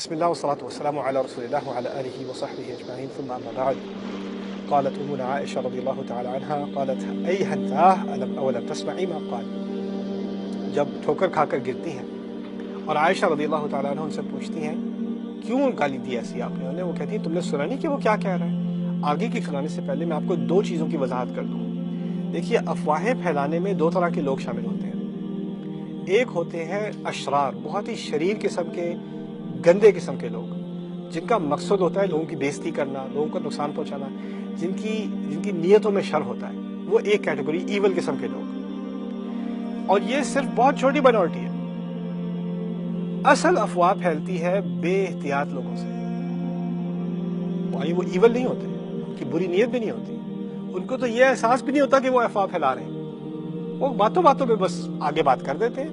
بسم الله والصلاة والسلام على رسول الله وعلى آله وصحبه أجمعين ثم أما بعد. قالت أمنا عائشة رضي الله تعالى عنها قالت أيها انتاه أولم تسمعي ما قال. جب ٹھوکر کھا کر گرتی ہیں اور عائشہ رضی اللہ تعالیٰ عنہ ان سے پوچھتی ہیں کیوں گالی دی ایسی آپ نے، وہ کہتی ہیں تم نے سنا نہیں کہ وہ کیا کہہ رہا ہے؟ آگے کی سنانے سے پہلے میں آپ کو دو چیزوں کی وضاحت کر دوں. دیکھیے، افواہیں پھیلانے میں دو طرح کے لوگ شامل ہوتے ہیں. ایک ہوتے ہیں اشرار، بہت ہی شریر قسم کے، گندے قسم کے لوگ، جن کا مقصد ہوتا ہے لوگوں کی بےزتی کرنا، لوگوں کو نقصان پہنچانا، جن کی نیتوں میں شر ہوتا ہے. وہ ایک کیٹیگری ایول قسم کے لوگ، اور یہ صرف بہت چھوٹی مائنورٹی ہے. اصل افواہ پھیلتی ہے بے احتیاط لوگوں سے. وہ ایول نہیں ہوتے، ان کی بری نیت بھی نہیں ہوتی، ان کو تو یہ احساس بھی نہیں ہوتا کہ وہ افواہ پھیلا رہے ہیں. وہ باتوں باتوں میں بس آگے بات کر دیتے ہیں،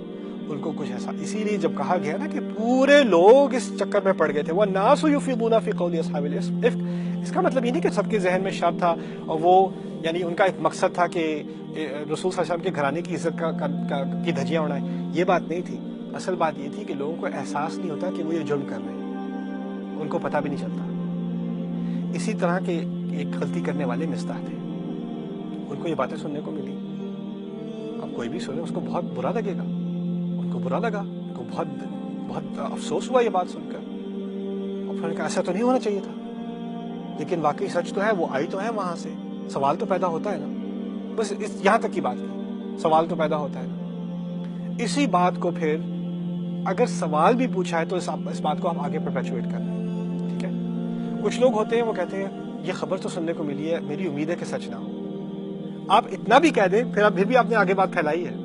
ان کو کچھ ایسا. اسی لیے جب کہا گیا نا کہ پورے لوگ اس چکر میں پڑ گئے تھے، وَالنَّاسُ يُفِيضُونَ فِي قَوْلِ أَصْحَابِ الْإِفْكِ، اس کا مطلب یہ نہیں کہ سب کے ذہن میں شر تھا اور وہ یعنی ان کا ایک مقصد تھا کہ رسول صلی اللہ علیہ وسلم کے گھرانے کی عزت کی دھجیاں اڑائیں. یہ بات نہیں تھی. اصل بات یہ تھی کہ لوگوں کو احساس نہیں ہوتا کہ وہ یہ جرم کر رہے ہیں، ان کو پتہ بھی نہیں چلتا. اسی طرح کے ایک غلطی کرنے والے مصطح تھے، ان کو یہ باتیں سننے کو ملی. اب کوئی بھی سنے اس کو بہت برا لگے گا، ان کو برا لگا، ان کو بہت افسوس ہوا یہ بات سن کر. اور پھر کہا ایسا تو نہیں ہونا چاہیے تھا، لیکن واقعی سچ تو ہے، وہ آئی تو ہے وہاں سے. سوال تو پیدا ہوتا ہے نا، بس یہاں تک کی بات کی، سوال تو پیدا ہوتا ہے نا. اسی بات کو پھر اگر سوال بھی پوچھا ہے تو اس بات کو آپ آگے پرپیچویٹ کر رہے ہیں. ٹھیک ہے، کچھ لوگ ہوتے ہیں وہ کہتے ہیں یہ خبر تو سننے کو ملی ہے، میری امید ہے کہ سچ نہ ہو. آپ اتنا بھی کہہ دیں پھر بھی آپ نے آگے بات پھیلائی ہے.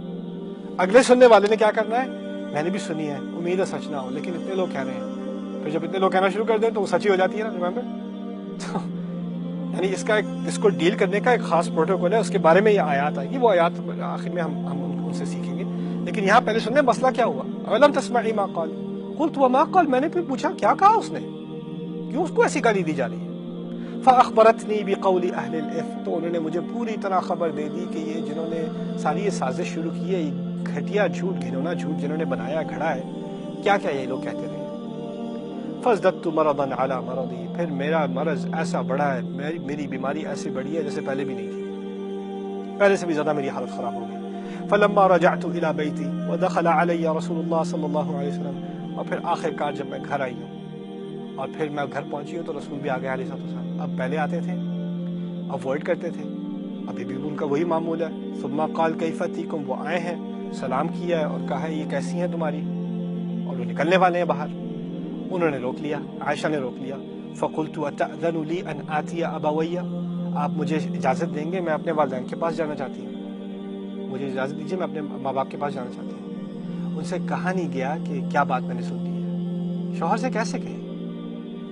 اگلے سننے والے نے کیا کرنا ہے؟ میں نے بھی سنی ہے، امید ہے سچ نہ ہو، لیکن اتنے لوگ کہہ رہے ہیں. پھر جب اتنے لوگ کہنا شروع کر دیں تو وہ سچی ہو جاتی ہے نا. ریمبر، تو یعنی اس کو ڈیل کرنے کا ایک خاص پروٹوکول ہے. اس کے بارے میں یہ آیات آئے گی، وہ آیات آخر میں ہم ان سے سیکھیں گے. لیکن یہاں پہلے سننے مسئلہ کیا ہوا. اولم تسمعی ما قال، قلت وما قال، میں نے پھر پوچھا کیا کہا اس نے، کیوں اس کو ایسی گالی دی جا رہی ہے. فاخبرتنی بقول اہل الافک، تو انہوں نے مجھے پوری طرح خبر دے دی کہ یہ جنہوں نے ساری یہ سازش شروع کی ہے، یہ گھٹیا جھوٹ، گھنونا جھوٹ جنہوں نے بنایا، گھڑا ہے، کیا کیا یہ لوگ کہتے رہے. فازددت مرضا علی مرضی، پھر میرا مرض ایسا بڑھا ہے، میری بیماری ایسی بڑھی ہے جیسے پہلے بھی نہیں تھی، پہلے سے بھی زیادہ میری حالت خراب ہو گئی. فلما رجعت الى بیتی ودخل علی رسول اللہ صلی اللہ علیہ وسلم، اور پھر آخر کار جب میں گھر آئی ہوں اور پھر میں گھر پہنچی ہوں تو رسول بھی آ گئے علیہ الصلوۃ والسلام. اب پہلے آتے تھے، اوائڈ کرتے تھے، ابھی بھی ان کا وہی معمول ہے. ثم قال کیف تیکم، وہ آئے ہیں، سلام کیا ہے اور کہا ہے یہ کیسی ہیں تمہاری، اور وہ نکلنے والے ہیں باہر. انہوں نے روک لیا، عائشہ نے روک لیا. فقلت اتأذن لی ان آتی ابویہ، آپ مجھے اجازت دیں گے، میں اپنے والدین کے پاس جانا چاہتی ہوں، مجھے اجازت دیجیے، میں اپنے ماں باپ کے پاس جانا چاہتی ہوں. ان سے کہا نہیں گیا کہ کیا بات میں نے سن لی ہے. شوہر سے کیسے کہے؟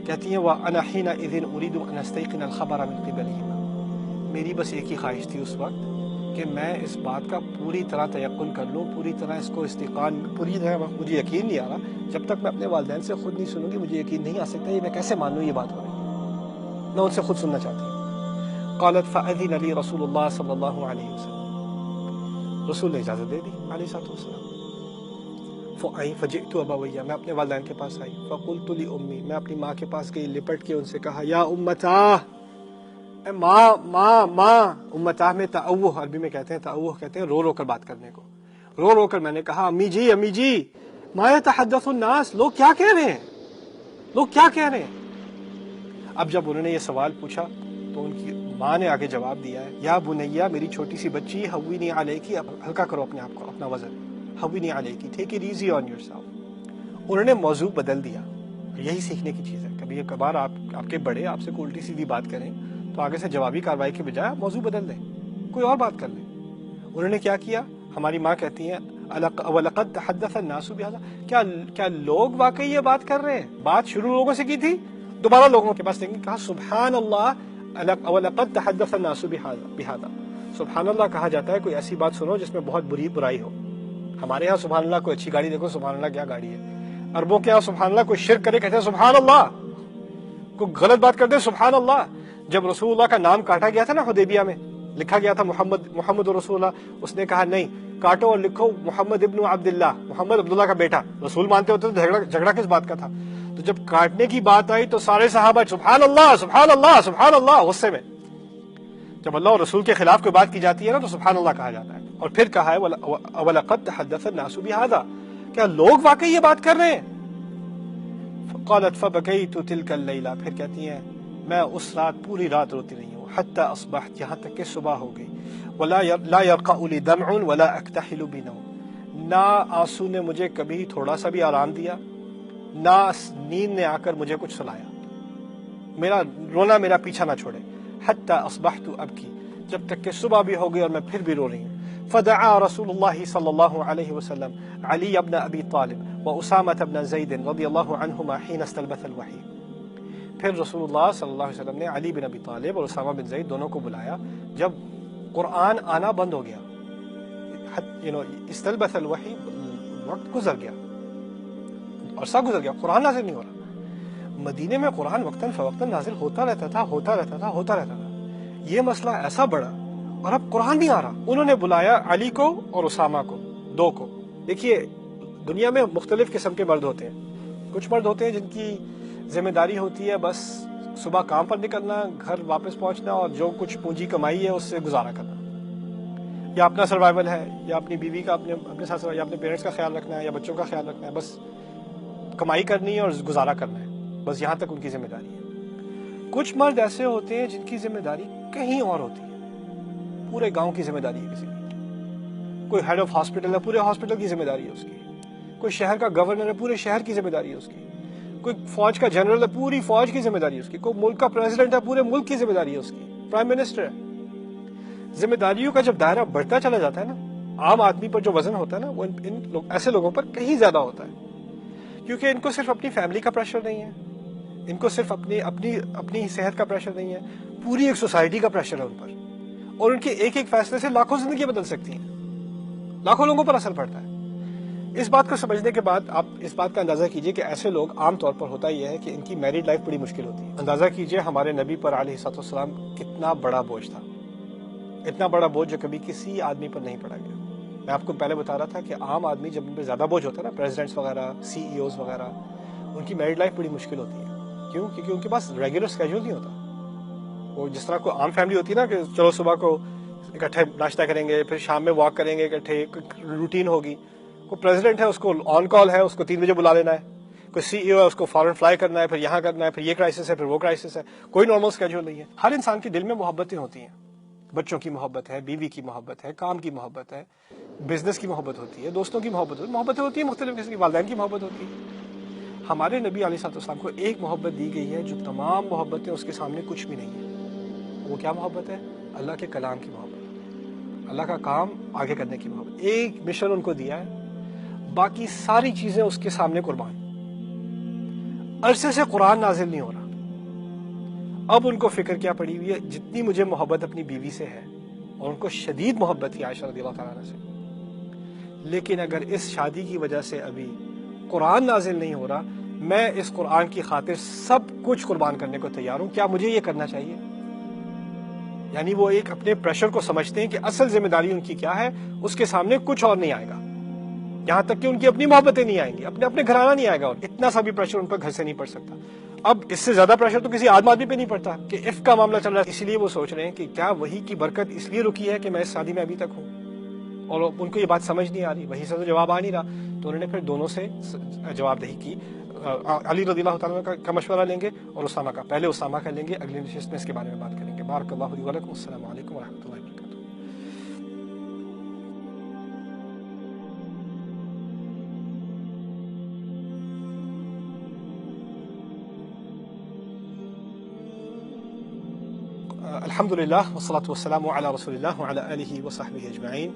کہتی ہیں وَأَنَا حِينَئِذٍ أُرِيدُ أَنْ أَسْتَيْقِنَ الْخَبَرَ مِنْ قِبَلِهِمَا، میری بس ایک ہی خواہش تھی اس وقت کہ میں اس بات کا پوری طرح تیقن کر لوں، پوری طرح اس کو استيقان، پوری طرح مجھے یقین نہیں آ رہا. جب تک میں اپنے والدین سے خود نہیں سنوں گی مجھے یقین نہیں آ سکتا یہ میں کیسے مان لوں یہ بات ہو رہی ہے. میں ان سے خود سننا چاہتی ہوں. قالت فأذن لي رسول اللہ صلی اللہ علیہ وسلم، رسول نے اجازت دے دی علیہ الصلوۃ والسلام. فجئت ابویہ، میں اپنے والدین کے پاس آئی. فقلت لأمی، میں اپنی ماں کے پاس گئی، لپٹ کے ان سے کہا یا امتاہ، اے ماں ماں ماں. امتاہ میں تأوہ، عربی میں کہتے ہیں تأوہ، کہتے ہیں رو رو کر بات کرنے کو. رو رو کر میں نے کہا امی جی امی جی، ما یتحدث الناس، لوگ کیا کہہ رہے ہیں، لوگ کیا کہہ رہے ہیں. اب جب انہوں نے یہ سوال پوچھا تو ان کی ماں نے آگے جواب دیا ہے یا بنیہ، میری چھوٹی سی بچی، ہوینی علیکی، اب ہلکا کرو اپنے آپ کو، اپنا وزن، ہوینی علیکی، take it easy on yourself. انہوں نے موضوع بدل دیا. یہی سیکھنے کی چیز ہے. کبھی کبھار آپ کے بڑے آپ سے کوئی الٹی سیدھی بات کریں تو آگے سے جوابی کارروائی کے بجائے موضوع بدل دیں، کوئی اور بات کر لیں. انہوں نے کیا کیا؟ ہماری ماں کہتی ہیں وَلَقَدْ تَحَدَّثَ النَّاسُ بِهَذَا، کیا لوگ واقعی یہ بات کر رہے ہیں؟ بات شروع لوگوں سے کی تھی، دوبارہ لوگوں کے پاس کہا سبحان اللہ، وَلَقَدْ تَحَدَّثَ النَّاسُ بِهَذَا، سبحان اللہ کہا جاتا ہے کوئی ایسی بات سنو جس میں بہت برائی ہو. ہمارے ہاں سبحان اللہ کوئی اچھی گاڑی دیکھو سبحان اللہ کیا گاڑی ہے. عربوں کے ہاں سبحان اللہ کوئی شرک کرے کہتے ہیں سبحان اللہ، کوئی غلط بات کرتے سبحان اللہ. جب رسول اللہ کا نام کاٹا گیا تھا نا حدیبیہ میں، لکھا گیا تھا محمد رسول اللہ، اس نے کہا نہیں کاٹو اور لکھو محمد ابن عبداللہ، محمد عبداللہ کا بیٹا. رسول مانتے ہوتے تو جھگڑا کس بات کا تھا. تو جب کاٹنے کی بات آئی تو سارے صحابہ سبحان اللہ سبحان اللہ سبحان اللہ غصے میں. جب اللہ اور رسول کے خلاف کوئی بات کی جاتی ہے نا تو سبحان اللہ کہا جاتا ہے. اور پھر کہا ہے وَلَقَدْ تَحَدَّثَ النَّاسُ بِهَذَا, کیا لوگ واقعی یہ بات کر رہے ہیں؟ قالت فبكيت تلك الليلة, پھر کہتی ہیں میں اس رات پوری رات روتی رہی ہوں, حتى اصبحت, یہاں تک کہ صبح ہو گئی. ولا يرقع لي دمع ولا اكتحل بنوم, نہ آنسو نے مجھے کبھی تھوڑا سا بھی آرام دیا, نہ نیند نے آ کر مجھے کچھ سلایا, میرا رونا میرا پیچھا نہ چھوڑے. حتى اصبحت ابکی, جب تک کہ صبح بھی ہو گئی اور میں پھر بھی رو رہی ہوں. فدعا رسول اللہ صلی اللہ علیہ وسلم علی ابن ابی طالب و اسامہ ابن زید رضی اللہ عنہما حین استلبث الوحی. پھر رسول اللہ صلی اللہ علیہ وسلم نے علی بن ابی طالب اور اسامہ بن زید دونوں کو بلایا جب قرآن آنا بند ہو گیا. استلبث الوحی, وقت گزر گیا, عرصہ گزر گیا, قرآن نازل نہیں ہو رہا. مدینے میں قرآن وقتاً فوقتاً نازل ہوتا رہتا تھا. یہ مسئلہ ایسا بڑا اور اب قرآن نہیں آ رہا. انہوں نے بلایا علی کو اور اسامہ کو, دو کو. دیکھیے دنیا میں مختلف قسم کے مرد ہوتے ہیں. کچھ مرد ہوتے ہیں جن کی ذمہ داری ہوتی ہے بس صبح کام پر نکلنا, گھر واپس پہنچنا اور جو کچھ پونجی کمائی ہے اس سے گزارا کرنا, یا اپنا سروائیول ہے, یا اپنی بیوی کا اپنے ساتھ, یا اپنے پیرنٹس کا خیال رکھنا ہے, یا بچوں کا خیال رکھنا ہے. بس کمائی کرنی ہے اور گزارا کرنا ہے, بس یہاں تک ان کی ذمہ داری ہے. کچھ مرد ایسے ہوتے ہیں جن کی ذمہ داری کہیں اور ہوتی ہے. پورے گاؤں کی ذمہ داری ہے کسی کی. کوئی ہیڈ آف ہاسپٹل ہے, پورے ہاسپٹل کی ذمہ داری ہے اس کی. کوئی شہر کا گورنر ہے, پورے شہر کی ذمہ داری ہے اس کی. کوئی فوج کا جنرل ہے, پوری فوج کی ذمہ داری ہے اس کی. کوئی ملک کا پریزیڈنٹ ہے, پورے ملک کی ذمہ داری ہے اس کی. پرائم منسٹر ہے. ذمہ داریوں کا جب دائرہ بڑھتا چلا جاتا ہے نا, عام آدمی پر جو وزن ہوتا ہے نا وہ ایسے لوگوں پر کہیں زیادہ ہوتا ہے. کیونکہ ان کو صرف اپنی فیملی کا پریشر نہیں ہے, ان کو صرف اپنی صحت کا پریشر نہیں ہے, پوری ایک سوسائٹی کا پریشر ہے ان پر. اور ان کے ایک ایک فیصلے سے لاکھوں زندگیاں بدل سکتی ہیں, لاکھوں لوگوں پر اثر پڑتا ہے. اس بات کو سمجھنے کے بعد آپ اس بات کا اندازہ کیجئے کہ ایسے لوگ عام طور پر ہوتا یہ ہے کہ ان کی میرڈ لائف بڑی مشکل ہوتی ہے. اندازہ کیجئے ہمارے نبی پر علیہ الصلوۃ والسلام کتنا بڑا بوجھ تھا, اتنا بڑا بوجھ جو کبھی کسی آدمی پر نہیں پڑا گیا. میں آپ کو پہلے بتا رہا تھا کہ عام آدمی جب ان پہ زیادہ بوجھ ہوتا ہے نا, پریزیڈنٹس وغیرہ, سی ای اوز وغیرہ, ان کی میرڈ لائف بڑی مشکل ہوتی ہے. کیوں؟ کیونکہ ان کے پاس ریگولر اسکیجول نہیں ہوتا. وہ جس طرح کوئی عام فیملی ہوتی ہے نا کہ چلو صبح کو اکٹھے ناشتہ کریں گے, پھر شام میں واک کریں گے اکٹھے, روٹین ہوگی. کوئی پریزیڈنٹ ہے, اس کو آن کال ہے, اس کو 3 بجے بلا لینا ہے. کوئی سی ای او ہے, اس کو فورن فلائی کرنا ہے, پھر یہاں کرنا ہے, پھر یہ کرائسس ہے, پھر وہ کرائسس ہے. کوئی نارمل اسکیجول نہیں ہے. ہر انسان کے دل میں محبتیں ہوتی ہیں. بچوں کی محبت ہے, بیوی کی محبت ہے, کام کی محبت ہے, بزنس کی محبت ہوتی ہے, دوستوں کی محبتیں ہوتی ہیں, مختلف قسم کی, والدین کی محبت ہوتی ہے. ہمارے نبی علیہ الصلوۃ والسلام کو ایک محبت دی گئی ہے جو تمام محبتیں اس کے سامنے کچھ بھی نہیں ہیں. وہ کیا محبت ہے؟ اللہ کے کلام کی محبت, اللہ کا کام آگے کرنے کی محبت. ایک مشن ان کو دیا ہے, باقی ساری چیزیں اس کے سامنے قربان. عرصے سے قرآن نازل نہیں ہو رہا. اب ان کو فکر کیا پڑی ہوئی ہے, جتنی مجھے محبت اپنی بیوی سے ہے, اور ان کو شدید محبت تھی عائشہ رضی اللہ تعالیٰ عنہ سے, لیکن اگر اس شادی کی وجہ سے ابھی قرآن نازل نہیں ہو رہا, میں اس قرآن کی خاطر سب کچھ قربان کرنے کو تیار ہوں. کیا مجھے یہ کرنا چاہیے؟ یعنی وہ ایک اپنے پریشر کو سمجھتے ہیں کہ اصل ذمہ داری ان کی کیا ہے, اس کے سامنے کچھ اور نہیں آئے گا, یہاں تک کہ ان کی اپنی محبتیں نہیں آئیں گی, اپنے گھرانہ نہیں آئے گا, اور اتنا سا بھی پریشر ان پر گھر سے نہیں پڑ سکتا. اب اس سے زیادہ پریشر تو کسی آدمی پہ نہیں پڑتا کہ عفق کا معاملہ چل رہا ہے. اسی لیے وہ سوچ رہے ہیں کہ کیا وحی کی برکت اس لیے رکی ہے کہ میں اس شادی میں ابھی تک ہوں, اور ان کو یہ بات سمجھ نہیں آ رہی, وحی سے تو جواب آ نہیں رہا. تو انہوں نے پھر دونوں سے جواب دہی کی. علی رضی اللہ تعالیٰ کا مشورہ لیں گے اور اسامہ کا. پہلے اسامہ کا لیں گے, اگلی نشست میں اس کے بارے میں بات کریں گے. بارک اللہ فیکم ولکم. السلام علیکم ورحمۃ اللہ وبرکاتہ. الحمد للہ والصلاة والسلام علی رسول اللہ وعلی آلہ وصحبہ اجمعین.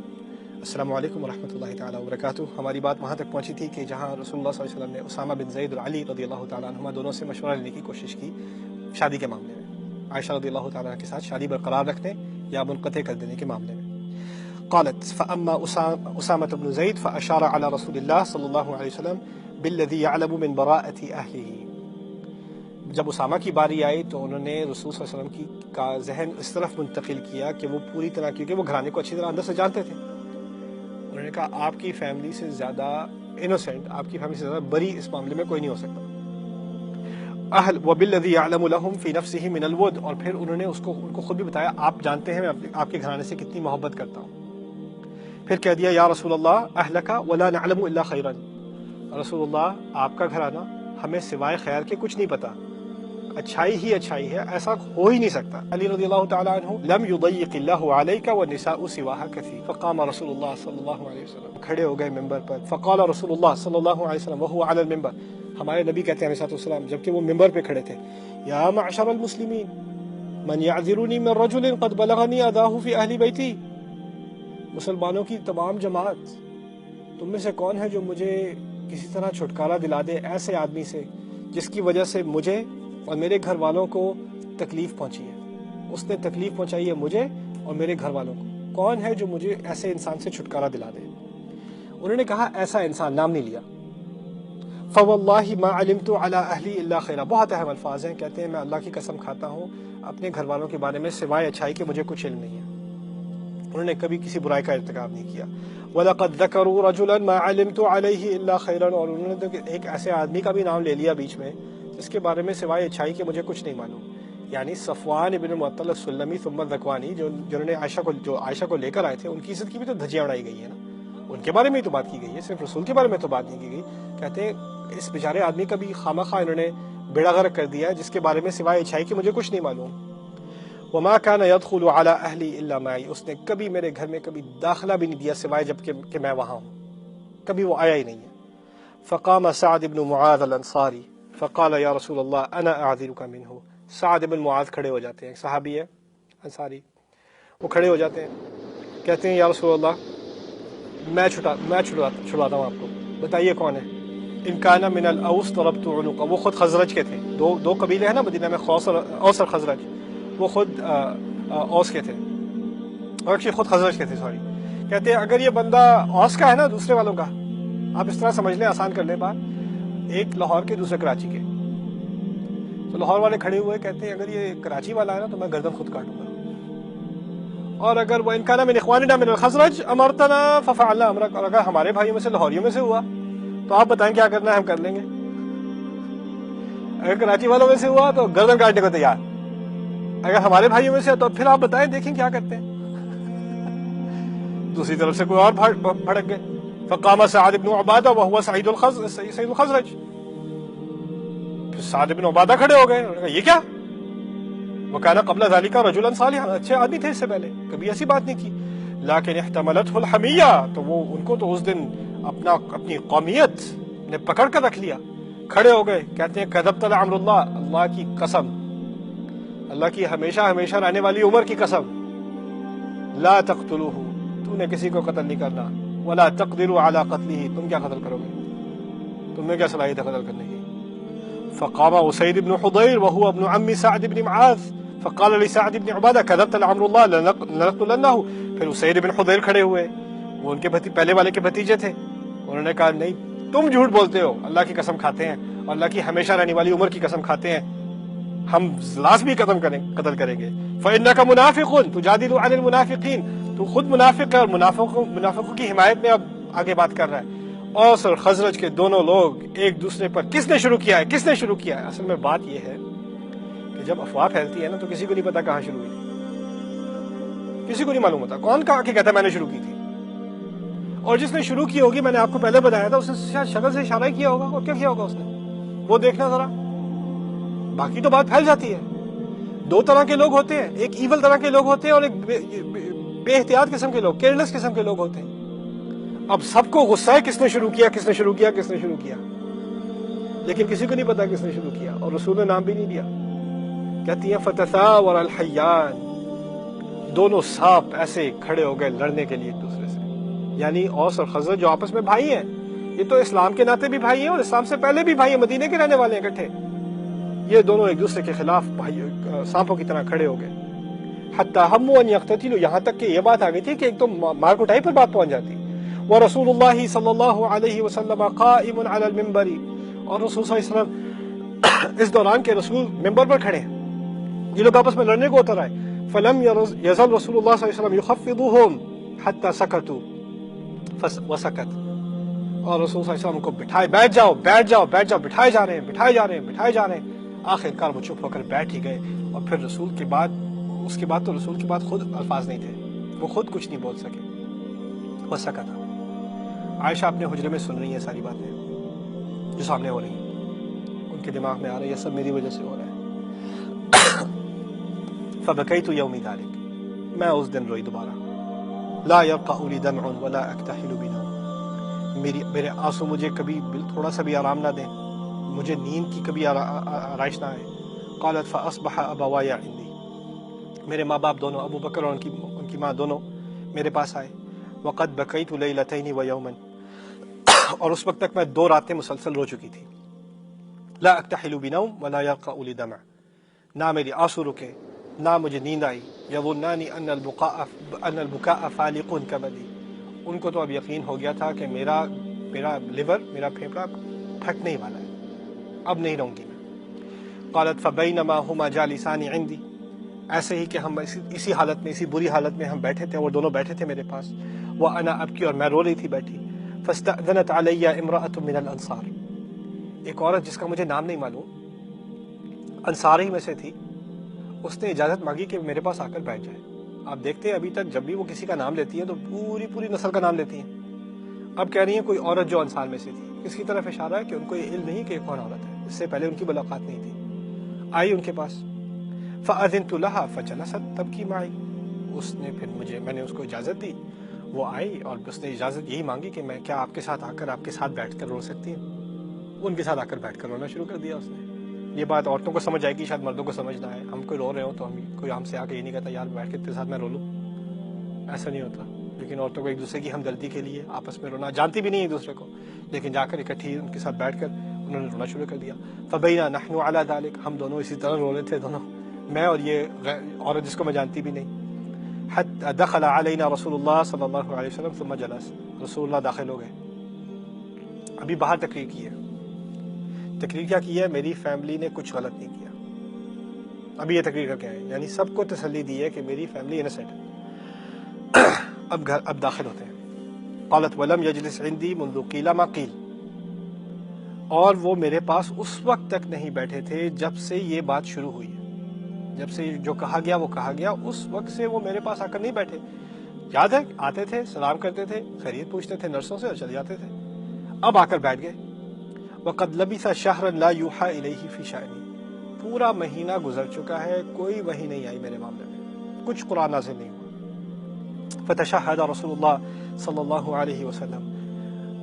السلام علیکم ورحمۃ اللہ تعالیٰ وبرکاتہ. ہماری بات وہاں تک پہنچی تھی کہ جہاں رسول اللہ صلی اللہ علیہ وسلم نے اسامہ بن زید اور علی رضی اللہ تعالیٰ عنہما دونوں سے مشورہ لینے کی کوشش کی شادی کے معاملے میں, عائشہ رضی اللہ تعالیٰ کے ساتھ شادی برقرار رکھنے یا منقطع کر دینے کے معاملے میں. قالت فأما أسامة بن زید فأشار على رسول اللہ صلی اللہ علیہ وسلم بالذی يعلم من براءة أهله. جب اسامہ کی باری آئی تو انہوں نے رسول صلی اللہ علیہ وسلم کا ذہن اس طرف منتقل کیا کہ وہ پوری طرح, کیونکہ وہ گھرانے کو اچھی طرح اندر سے جانتے تھے, انہوں نے کہا آپ کی فیملی سے زیادہ انوسینٹ, آپ کی فیملی سے زیادہ بری اس معاملے میں کوئی نہیں ہو سکتا. وَبِالَّذِي يَعْلَمُ لَهُمْ فِي نَفْسِهِ مِنَ الْوُدْ، اور پھر انہوں نے ان کو خود بھی بتایا آپ جانتے ہیں میں آپ کے گھرانے سے کتنی محبت کرتا ہوں۔ پھر کہہ دیا یا رسول اللہ اہلک ولا نعلم الا خیرا، رسول اللہ آپ کا گھرانہ ہمیں سوائے خیر کے کچھ نہیں پتا، اچھائی ہی اچھائی ہے، ایسا ہو ہی نہیں سکتا۔ علی رضی اللہ تعالی عنہ لم يضيق الله عليك والنساء سواها كثير فقام رسول اللہ صلی اللہ علیہ وسلم، کھڑے ہو گئے ممبر پر، فقال رسول اللہ صلی اللہ علیہ وسلم وهو على المنبر، ہمارے نبی کہتے ہیں علیہ السلام جبکہ وہ ممبر پہ کھڑے تھے، یا معشر المسلمین من يعذرني من رجل قد بلغني اذاه في اهل بيتي، مسلمانوں کی تمام جماعت، تم میں سے کون ہے جو مجھے کسی طرح چھٹکارا دلا دے ایسے آدمی سے جس کی وجہ سے مجھے اور میرے گھر والوں کو تکلیف پہنچی ہے، اس نے تکلیف پہنچائی ہے مجھے اور میرے گھر والوں کو، کون ہے جو مجھے ایسے انسان سے چھٹکارا دلا دے؟ انہوں نے کہا ایسا انسان، نام نہیں لیا۔ فواللہ ما علمت علی اہلی الا خیرا، بہت اہم الفاظ ہیں، کہتے ہیں میں اللہ کی قسم کھاتا ہوں اپنے گھر والوں کے بارے میں سوائے اچھائی کے مجھے کچھ علم نہیں ہے، انہوں نے کبھی کسی برائی کا ارتکاب نہیں کیا۔ وَلَقَدْ ذَكَرُوا رَجُلًا مَا عَلِمْتُ عَلَيْهِ إِلَّا خَيْرًا، اور انہوں نے ایک ایسے آدمی کا بھی نام لے لیا بیچ میں جس کے بارے میں سوائے اچھائی کے مجھے کچھ نہیں معلوم، یعنی صفوان ابن المعطل السلمی ثم الذکوانی، جنہوں نے عائشہ کو لے کر آئے تھے، ان کی عزت کی بھی تو دھجیاں اڑائی گئی ہیں نا، ان کے بارے میں ہی تو بات کی گئی ہے، صرف رسول کے بارے میں تو بات نہیں کی گئی۔ کہتے ہیں اس بیچارے آدمی کا بھی خامخواہ انہوں نے بیڑا غرق کر دیا جس کے بارے میں سوائے اچھائی کے مجھے کچھ نہیں معلوم۔ وما كان يدخل على اهلي الا معي، اس نے کبھی میرے گھر میں کبھی داخلہ بھی نہیں دیا سوائے جب کہ میں وہاں ہوں، کبھی وہ آیا ہی نہیں ہے۔ فقام سعد بن معاذ الانصاری فقال یا رسول اللہ انا اعذرك منه، سعد بن معاذ کھڑے ہو جاتے ہیں، ایک صحابی ہے انصاری، وہ کھڑے ہو جاتے ہیں، کہتے ہیں یا رسول اللہ میں چھڑواتا ہوں آپ کو، بتائیے کون ہے؟ ان کان من الاوس ضربت عنقه، وہ خود خزرج کے تھے، دو قبیلے ہیں نا مدینہ میں، اوس اور خزرج، وہ خود اوس کے تھے اور خود خزرج کے تھے، سوری، کہتے ہیں اگر یہ بندہ اوس کا ہے نا دوسرے والوں کا، آپ اس طرح سمجھ لیں آسان کر لیں بات، ایک لاہور کے دوسرے کراچی کے، تو لاہور والے کھڑے ہوئے کہتے ہیں اگر یہ کراچی والا ہے نا تو میں گردن خود کاٹوں گا، اور اگر وہ ان کان من اخواننا من الخزرج امرتنا ففعلنا امرک، اور اگر ہمارے بھائیوں میں سے لاہوریوں میں سے ہوا تو آپ بتائیں کیا کرنا ہے، ہم کر لیں گے، اگر کراچی والوں میں سے ہوا تو گردن کاٹنے کو تیار، اگر ہمارے بھائیوں میں سے تو پھر آپ بتائیں دیکھیں کیا کرتے ہیں۔ دوسری طرف سے کوئی اور بھڑک گئے، فقام سعد بن عبادہ وهو سعید الخزرج، پھر سعد بن عبادہ کھڑے ہو گئے، انہوں نے کہا یہ کیا؟ وکان قبل ذلك رجلا صالحا، اچھے آدمی تھے اس سے پہلے، کبھی ایسی بات نہیں کی، لیکن احتملته الحمیہ، تو وہ ان کو تو اس دن اپنی قومیت نے پکڑ کر رکھ لیا، کھڑے ہو گئے، کہتے ہیں کذبت لعمر اللہ، اللہ کی قسم، اللہ کی ہمیشہ ہمیشہ رہنے والی عمر کی قسم، لا تقتلوہ، تو نے کسی کو قتل نہیں کرنا، ولا تقدروا علی قتلہ، تم کیا قتل کرو گے، تم نے کیا صلاحیت ہے قتل کرنے کی۔ فقام اسید بن حضیر وهو ابن عم سعد بن معاذ فقال لسعد بن عبادہ کذبت لعمر اللہ لنقتلنہ، پھر اسید بن حضیر کھڑے ہوئے، وہ ان کے پہلے والے کے بھتیجے تھے، انہوں نے کہا نہیں تم جھوٹ بولتے ہو، اللہ کی قسم کھاتے ہیں اور اللہ کی ہمیشہ رہنے والی عمر کی قسم کھاتے ہیں، ہم لازمی قتل کریں گے۔ فإنك منافق تجادل عن المنافقین، تو خود منافق ہے اور منافقوں کی حمایت میں اب آگے بات کر رہا ہے۔ اوس اور خزرج کے دونوں لوگ ایک دوسرے پر کس نے شروع کیا ہے؟ اصل میں بات یہ ہے کہ جب افواہ پھیلتی ہے نا تو کسی کو نہیں پتا کہاں شروع ہوئی تھی، کسی کو نہیں معلوم ہوتا کون کہا کہ کہتا ہے میں نے شروع کی تھی، اور جس نے شروع کی ہوگی میں نے آپ کو پہلے بتایا تھا اس نے شاید شکل سے اشارہ کیا ہوگا، اور کیا کیا ہوگا اس نے وہ دیکھنا ذرا، باقی تو بات پھیل جاتی ہے۔ دو طرح کے لوگ ہوتے ہیں، ایک ایول طرح کے لوگ ہوتے ہیں اور ایک بے احتیاط قسم کے لوگ، کیئرلیس قسم کے لوگ ہوتے ہیں۔ اب سب کو غصہ ہے کس نے شروع کیا، لیکن کسی کو نہیں پتا کس نے شروع کیا، اور رسول نے نام بھی نہیں دیا۔ کہتی ہیں فتثاور الحیان، دونوں سانپ ایسے کھڑے ہو گئے لڑنے کے لیے ایک دوسرے سے، یعنی اوس اور خزرج جو آپس میں بھائی ہیں، یہ تو اسلام کے ناطے بھی بھائی ہیں اور اسلام سے پہلے بھی بھائی ہیں، مدینے کے رہنے والے ہیں اکٹھے، یہ دونوں ایک دوسرے کے خلاف سانپوں کی طرح کھڑے ہو گئے۔ حتی ہموا ان یقتتلوا، یہاں تک کہ یہ بات آ گئی تھی کہ ایک تو مار کٹائی پر بات پہنچ جاتی۔ ورسول اللہ صلی اللہ علیہ وسلم قائم علی المنبر، اور رسول صلی اللہ علیہ وسلم اس دوران کے رسول ممبر پر کھڑے ہیں، یہ لوگ آپس میں لڑنے کو اتر آئے۔ فلم یزل رسول اللہ صلی اللہ علیہ وسلم یخفضهم حتی سکتوا وسکت، اور رسول صلی اللہ علیہ وسلم کو بیٹھائے، بیٹھ جاؤ، بٹھائے جا رہے ہیں، آخر کار وہ چپ ہو کر بیٹھ ہی گئے، اور پھر اس کے بعد تو رسول کے بعد خود الفاظ نہیں تھے، وہ خود کچھ نہیں بول سکے، وہ سکا تھا۔ عائشہ اپنے حجرے میں سن رہی ہیں ساری باتیں جو سامنے ہو رہی ہیں، ان کے دماغ میں آ رہا ہے یہ سب میری وجہ سے ہو رہا ہے۔ فبکیت یومی ذلک، میں اس دن روئی دوبارہ۔ لا یبقى لی دمع ولا اکتحل بنوم، میرے آنسو مجھے کبھی تھوڑا سا بھی آرام نہ دیں، مجھے نیند کی کبھی آرائش نہ آئے۔ قالت فاصبح ابواي عندي، میرے ماں باپ دونوں، ابو بکر اور ان کی ماں دونوں میرے پاس آئے۔ وقد بکیت لیلتین ویوما، اور اس وقت تک میں 2 راتیں مسلسل رو چکی تھی۔ لا اکتحل بنوم ولا يرقع لی دمع، نہ میری آنسو رکے نہ مجھے نیند آئی۔ یظنانی ان البکاء فالق کبدی، ان کو تو اب یقین ہو گیا تھا کہ میرا لیور، میرا پھیپھڑا پھٹنے ہی والا ہے، اب نہیں رہوں گی میں۔ قالت فبینما ہما جالسان عندی، ایسے ہی کہ ہم اسی حالت میں، اسی بری حالت میں ہم بیٹھے تھے، وہ دونوں بیٹھے تھے میرے پاس، وانا ابکی، اور میں رو رہی تھی بیٹھی۔ فاستأذنت علی امرأة من الانصار، ایک عورت جس کا مجھے نام نہیں معلوم، انصار ہی میں سے تھی، اس نے اجازت مانگی کہ میرے پاس آ کر بیٹھ جائے۔ آپ دیکھتے ہیں ابھی تک جب بھی وہ کسی کا نام لیتی ہیں تو پوری نسل کا نام لیتی ہیں۔ اب کہہ رہی ہیں کوئی عورت جو انصار میں سے تھی، اس کی طرف اشارہ ہے کہ ان کو یہ علم نہیں کہ کون عورت ہے، اس سے پہلے ان کی ملاقات نہیں تھی۔ آئی ان کے پاس، فأذنت لها فجلست تبکی معي، اس نے پھر میں نے اس کو اجازت دی، وہ آئی اور اس نے اجازت یہی مانگی کہ میں کیا آپ کے ساتھ آ کر آپ کے ساتھ بیٹھ کر رو سکتی ہوں۔ ان کے ساتھ آ کر بیٹھ کر رونا شروع کر دیا اس نے۔ یہ بات عورتوں کو سمجھ آئے گی، شاید مردوں کو سمجھ نہ آئے۔ ہم کوئی رو رہے ہوں تو کوئی ہم سے آ کے یہ نہیں کہتا یار بیٹھ کے تیرے ساتھ میں رو لوں، ایسا نہیں ہوتا۔ لیکن عورتوں کو ایک دوسرے کی ہمدردی کے لیے آپس میں رونا، جانتی بھی نہیں ایک دوسرے کو، لیکن جا کر اکٹھی ان کے ساتھ بیٹھ کر انہوں نے رونا شروع کر دیا۔ فبینا نحن علی ذلک، ہم دونوں اسی طرح رو رہے تھے دونوں، میں اور یہ عورت جس کو میں جانتی بھی نہیں۔ حتی دخل علینا رسول اللہ صلی اللہ علیہ وسلم ثم جلس، رسول اللہ داخل ہو گئے۔ ابھی باہر تقریر کی ہے، تقریر کیا کی ہے؟ میری فیملی نے کچھ غلط نہیں کیا، ابھی یہ تقریر کر کے آئے، یعنی سب کو تسلی دی ہے کہ میری فیملی انسنٹ ہے۔ اب داخل ہوتے ہیں۔ قالت ولم یجلس عندی منذ قیل ما قیل، اور وہ میرے پاس اس وقت تک نہیں بیٹھے تھے جب سے یہ بات شروع ہوئی ہے، جب سے جو کہا گیا وہ کہا گیا، اس وقت سے وہ میرے پاس آ کر نہیں بیٹھے۔ یاد ہے آتے تھے، سلام کرتے تھے، خیریت پوچھتے تھے نرسوں سے اور چلے جاتے تھے، اب آ کر بیٹھ گئے۔ وقد لبث شہرا لا یوحى الیہ فی شأنی، پورا مہینہ گزر چکا ہے، کوئی وحی نہیں آئی میرے معاملے میں، کچھ قرآن نازل نہیں ہوا۔ فتشہد رسول اللہ صلی اللہ علیہ وسلم،